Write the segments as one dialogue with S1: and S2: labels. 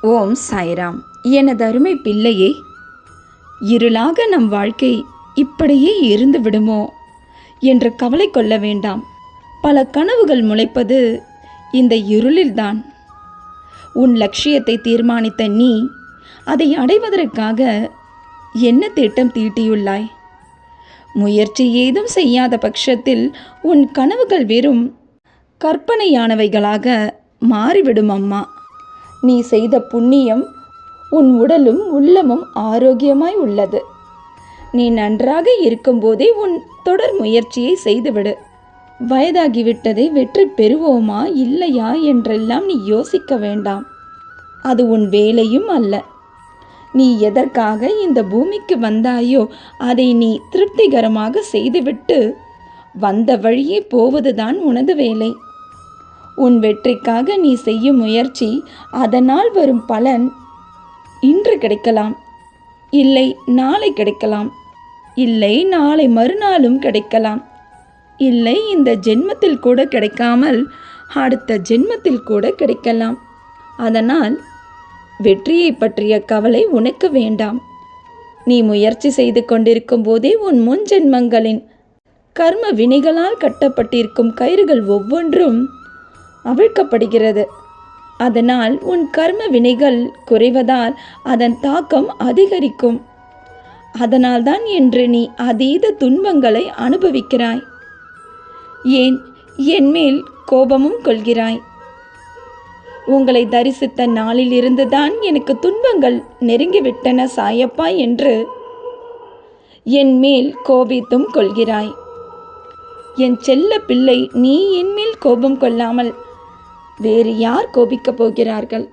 S1: ஓம் சாய்ராம். எனது அருமை பிள்ளையே, இருளாக நம் வாழ்க்கை இப்படியே இருந்து விடுமோ என்று கவலை கொள்ள வேண்டாம். பல கனவுகள் முளைப்பது இந்த இருளில்தான். உன் லட்சியத்தை தீர்மானித்த நீ அதை அடைவதற்காக என்ன திட்டம் தீட்டியுள்ளாய்? முயற்சி ஏதும் செய்யாத பட்சத்தில் உன் கனவுகள் வெறும் கற்பனையானவைகளாக மாறிவிடும் அம்மா. நீ செய்த புண்ணியம் உன் உடலும் உள்ளமும் ஆரோக்கியமாய் உள்ளது. நீ நன்றாக இருக்கும்போதே உன் தொடர் முயற்சியை செய்துவிடு. வயதாகிவிட்டதை வெற்றி பெறுவோமா இல்லையா என்றெல்லாம் நீ யோசிக்க வேண்டாம். அது உன் வேலையும் அல்ல. நீ எதற்காக இந்த பூமிக்கு வந்தாயோ அதை நீ திருப்திகரமாக செய்துவிட்டு வந்த வழியே போவதுதான் உனது வேலை. உன் வெற்றிக்காக நீ செய்யும் முயற்சி, அதனால் வரும் பலன் இன்று கிடைக்கலாம், இல்லை நாளை கிடைக்கலாம், இல்லை நாளை மறுநாளும் கிடைக்கலாம், இல்லை இந்த ஜென்மத்தில் கூட கிடைக்காமல் அடுத்த ஜென்மத்தில் கூட கிடைக்கலாம். அதனால் வெற்றியை பற்றிய கவலை உனக்கு வேண்டாம். நீ முயற்சி செய்து கொண்டிருக்கும் போதே உன் முன் ஜென்மங்களின் கர்ம வினைகளால் கட்டப்பட்டிருக்கும் கயிறுகள் ஒவ்வொன்றும் அவிழ்க்கப்படுகிறது. அதனால் உன் கர்ம வினைகள் குறைவதால் அதன் தாக்கம் அதிகரிக்கும். அதனால்தான் இன்று நீ அதீத துன்பங்களை அனுபவிக்கிறாய். ஏன் என் மேல் கோபமும் கொள்கிறாய்? உங்களை தரிசித்த நாளில் இருந்துதான் எனக்கு துன்பங்கள் நெருங்கிவிட்டன சாயப்பா என்று என் மேல் கோபித்தும் கொள்கிறாய். என் செல்ல பிள்ளை, நீ என் மேல் கோபம் கொள்ளாமல் வேறு யார் கோபிக்கப் போகிறார்கள்?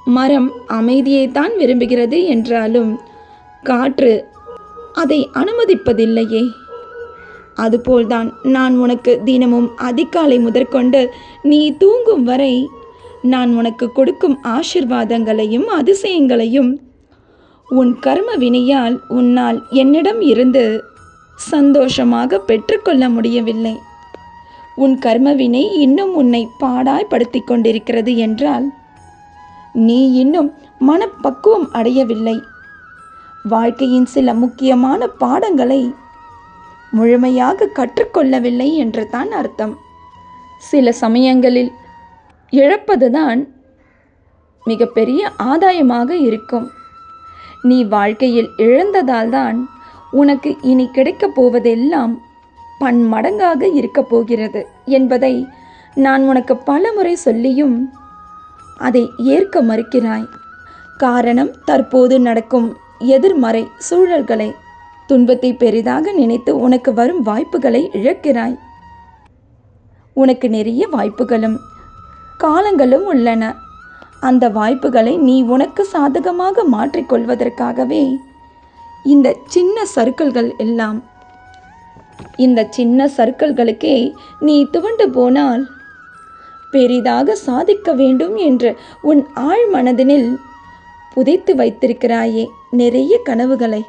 S1: மரம் அமைதியைத்தான் விரும்புகிறது என்றாலும் காற்று அதை அனுமதிப்பதில்லையே. அதுபோல்தான் நான் உனக்கு தினமும் அதிகாலை முதற்கொண்டு நீ தூங்கும் வரை நான் உனக்கு கொடுக்கும் ஆசிர்வாதங்களையும் அதிசயங்களையும் உன் கர்ம வினையால் உன்னால் என்னிடம் இருந்து சந்தோஷமாக பெற்றுக்கொள்ள முடியவில்லை. உன் கர்மவினை இன்னும் உன்னை பாடாய்படுத்தி கொண்டிருக்கிறது என்றால் நீ இன்னும் மனப்பக்குவம் அடையவில்லை. வாழ்க்கையின் சில முக்கியமான பாடங்களை முழுமையாக கற்றுக்கொள்ளவில்லை என்று தான் அர்த்தம். சில சமயங்களில் இழப்பதுதான் மிகப்பெரிய ஆதாயமாக இருக்கும். நீ வாழ்க்கையில் இழந்ததால் தான் உனக்கு இனி கிடைக்கப் போவதெல்லாம் பன்மடங்காக இருக்கப் போகிறது என்பதை நான் உனக்கு பலமுறை சொல்லியும் அதை ஏற்க மறுக்கிறாய். காரணம், தற்போது நடக்கும் எதிர்மறை சூழல்களை, துன்பத்தை பெரிதாக நினைத்து உனக்கு வரும் வாய்ப்புகளை இழக்கிறாய். உனக்கு நிறைய வாய்ப்புகளும் காலங்களும் உள்ளன. அந்த வாய்ப்புகளை நீ உனக்கு சாதகமாக மாற்றிக்கொள்வதற்காகவே இந்த சின்ன சறுக்கல்கள் எல்லாம். இந்த சின்ன சறுக்கல்களுக்கே நீ துவண்டு போனால் பெரிதாக சாதிக்க வேண்டும் என்று உன் ஆழ் மனதினில் புதைத்து வைத்திருக்கிறாயே நிறைய கனவுகளை.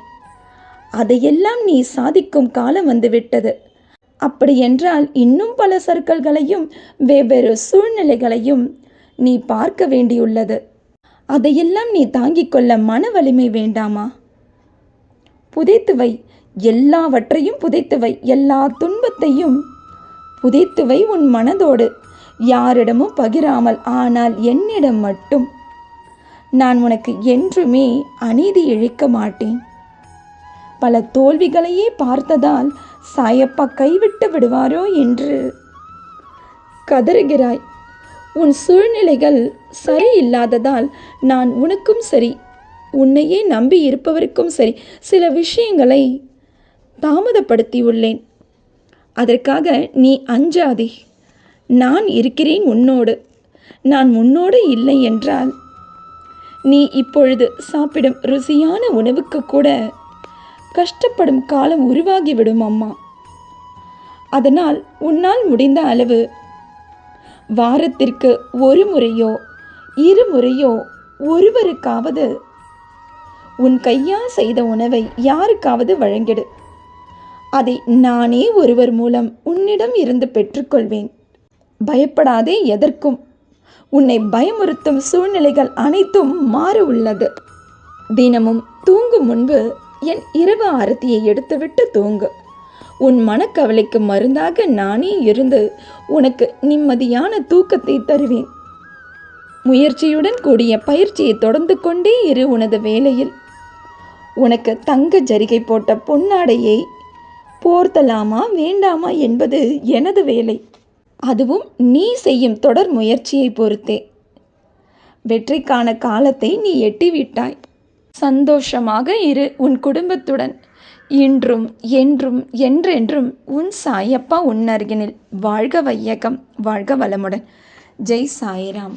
S1: அதையெல்லாம் நீ சாதிக்கும் காலம் வந்துவிட்டது. அப்படியென்றால் இன்னும் பல சறுக்கல்களையும் வெவ்வேறு சூழ்நிலைகளையும் நீ பார்க்க வேண்டியுள்ளது. அதையெல்லாம் நீ தாங்கிக் கொள்ள மன வலிமை வேண்டாமா? புதைத்து வை, எல்லாவற்றையும் புதைத்து வை. எல்லா துன்பத்தையும் புதைத்து வை உன் மனதோடு. யாரிடமும் பகிராமல், ஆனால் என்னிடம் மட்டும். நான் உனக்கு என்றுமே அநீதி இழைக்க மாட்டேன். பல தோல்விகளையே பார்த்ததால் சாயப்பா கைவிட்டு விடுவாரோ என்று கதறுகிறாய். உன் சூழ்நிலைகள் சரியில்லாததால் நான் உனக்கும் சரி, உன்னையே நம்பி இருப்பவருக்கும் சரி, சில விஷயங்களை தாமதப்படுத்தியுள்ளேன். அதற்காக நீ அஞ்சாதே. நான் இருக்கிறேன் உன்னோடு. நான் உன்னோடு இல்லை என்றால் நீ இப்பொழுது சாப்பிடும் ருசியான உணவுக்கு கூட கஷ்டப்படும் காலம் உருவாகிவிடும் அம்மா. அதனால் உன்னால் முடிந்த அளவு வாரத்திற்கு ஒரு முறையோ இருமுறையோ ஒருவருக்காவது உன் கையால் செய்த உணவை யாருக்காவது வழங்கிடு. அதை நானே ஒருவர் மூலம் உன்னிடம் இருந்து பெற்றுக்கொள்வேன். பயப்படாதே எதற்கும். உன்னை பயமுறுத்தும் சூழ்நிலைகள் அனைத்தும் மாற உள்ளது. தினமும் தூங்கும் முன்பு என் இரவு ஆரத்தியை எடுத்துவிட்டு தூங்கு. உன் மனக்கவலைக்கு மருந்தாக நானே இருந்து உனக்கு நிம்மதியான தூக்கத்தை தருவேன். முயற்சியுடன் கூடிய பயிற்சியை தொடர்ந்து கொண்டே இரு. உனது வேலையில் உனக்கு தங்க ஜரிகை போட்ட பொன்னாடையை போர்த்தலாமா வேண்டாமா என்பது எனது வேலை. அதுவும் நீ செய்யும் தொடர் முயற்சியை பொறுத்தே. வெற்றிக்கான காலத்தை நீ எட்டிவிட்டாய். சந்தோஷமாக இரு உன் குடும்பத்துடன். இன்றும் என்றும் என்றென்றும் உன் சாயப்பா உன் அருகினில். வாழ்க வையகம், வாழ்க வளமுடன். ஜெய் சாய்ராம்.